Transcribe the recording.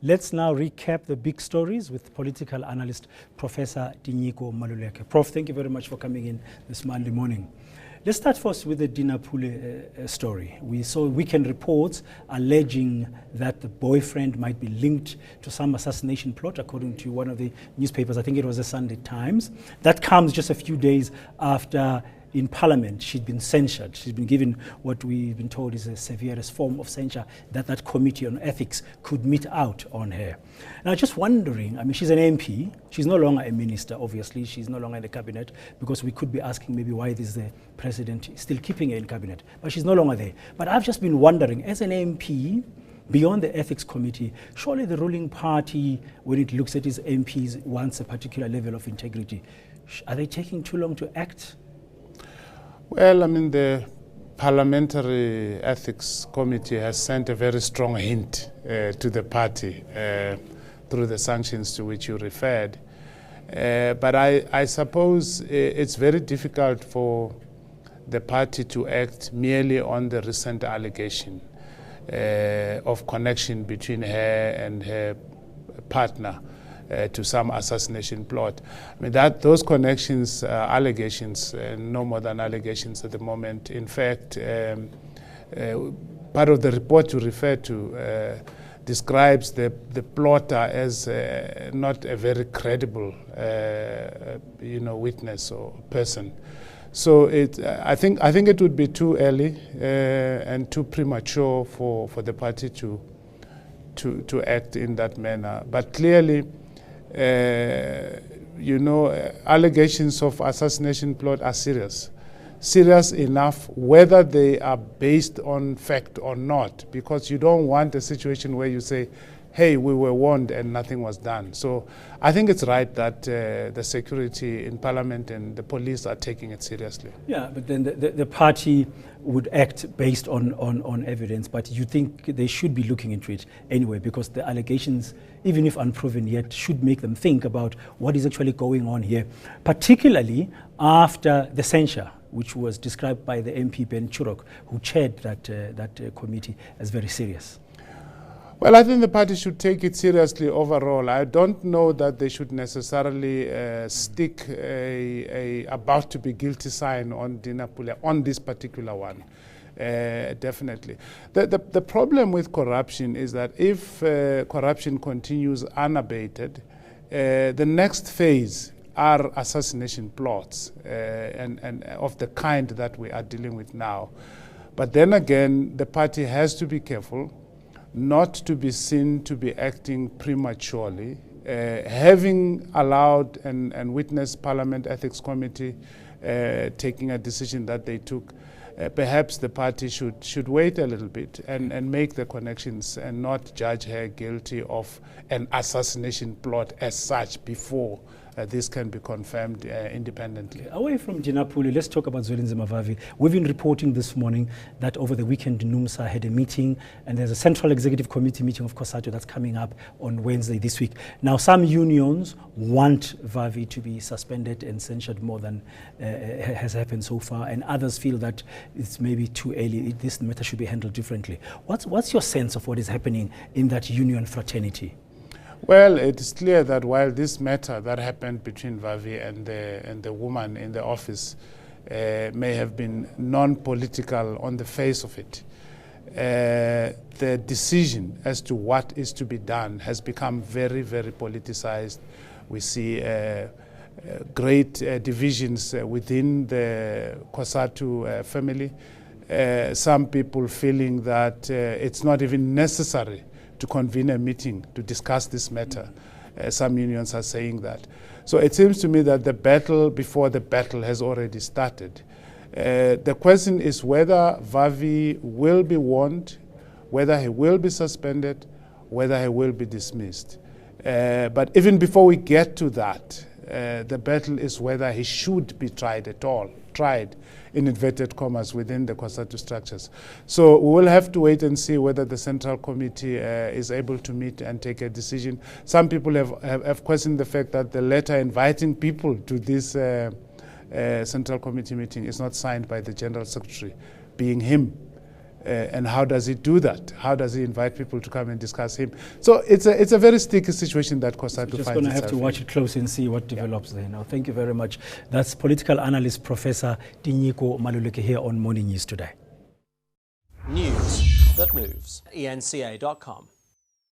Let's now recap the big stories with political analyst Professor Tinyika Maluleka. Prof, thank you very much for coming in this Monday morning. Let's start first with the Dina Pule story. We saw weekend reports alleging that the boyfriend might be linked to some assassination plot, according to one of the newspapers. I think it was the Sunday Times. That comes just a few days after in Parliament she'd been censured. She's been given what we've been told is a severest form of censure that committee on ethics could mete out on her. Now, just wondering, I mean, she's an MP. She's no longer a minister, obviously. She's no longer in the cabinet, because we could be asking maybe why is the president still keeping her in cabinet. But she's no longer there. But I've just been wondering, as an MP, beyond the ethics committee, surely the ruling party, when it looks at its MPs, wants a particular level of integrity. Are they taking too long to act? Well, I mean, the Parliamentary Ethics Committee has sent a very strong hint to the party through the sanctions to which you referred. But I suppose it's very difficult for the party to act merely on the recent allegation of connection between her and her partner to some assassination plot. I mean, those connections, allegations, no more than allegations at the moment. In fact, part of the report you referred to describes the plotter as not a very credible, witness or person. So I think it would be too early and too premature for the party to act in that manner. But clearly, allegations of assassination plot are serious enough, whether they are based on fact or not, because you don't want a situation where you say, hey, we were warned and nothing was done. So I think it's right that the security in Parliament and the police are taking it seriously. Yeah, but then the party would act based on evidence, but you think they should be looking into it anyway, because the allegations, even if unproven yet, should make them think about what is actually going on here, particularly after the censure, which was described by the MP Ben Churok, who chaired that committee, as very serious. Well, I think the party should take it seriously overall. I don't know that they should necessarily stick a about to be guilty sign on Dina Pule, on this particular one. Definitely. The problem with corruption is that if corruption continues unabated, the next phase are assassination plots and of the kind that we are dealing with now. But then again, the party has to be careful not to be seen to be acting prematurely. Having allowed and witnessed Parliament Ethics Committee taking a decision that they took, perhaps the party should wait a little bit and make the connections and not judge her guilty of an assassination plot as such before this can be confirmed independently. Away from Dina Pule, let's talk about Zwelenzima Vavi. We've been reporting this morning that over the weekend, NUMSA had a meeting, and there's a Central Executive Committee meeting of COSATU that's coming up on Wednesday this week. Now, some unions want Vavi to be suspended and censured more than has happened so far, and others feel that it's maybe too early. This matter should be handled differently. What's your sense of what is happening in that union fraternity? Well, it is clear that while this matter that happened between Vavi and the woman in the office may have been non-political on the face of it, the decision as to what is to be done has become very, very politicized. We see great divisions within the COSATU family. Some people feeling that it's not even necessary to convene a meeting to discuss this matter. Some unions are saying that. So it seems to me that the battle before the battle has already started. The question is whether Vavi will be warned, whether he will be suspended, whether he will be dismissed. But even before we get to that, the battle is whether he should be tried at all, tried in inverted commas within the COSATU structures. So we will have to wait and see whether the Central Committee is able to meet and take a decision. Some people have questioned the fact that the letter inviting people to this Central Committee meeting is not signed by the General Secretary, being him. And how does he do that? How does he invite people to come and discuss him? So it's a very sticky situation that COSATU finds itself in. Just going to have to watch it close and see what develops there. Now, thank you very much. That's political analyst Professor Tinyika Maluleka here on Morning News Today. News that moves. eNCA.com.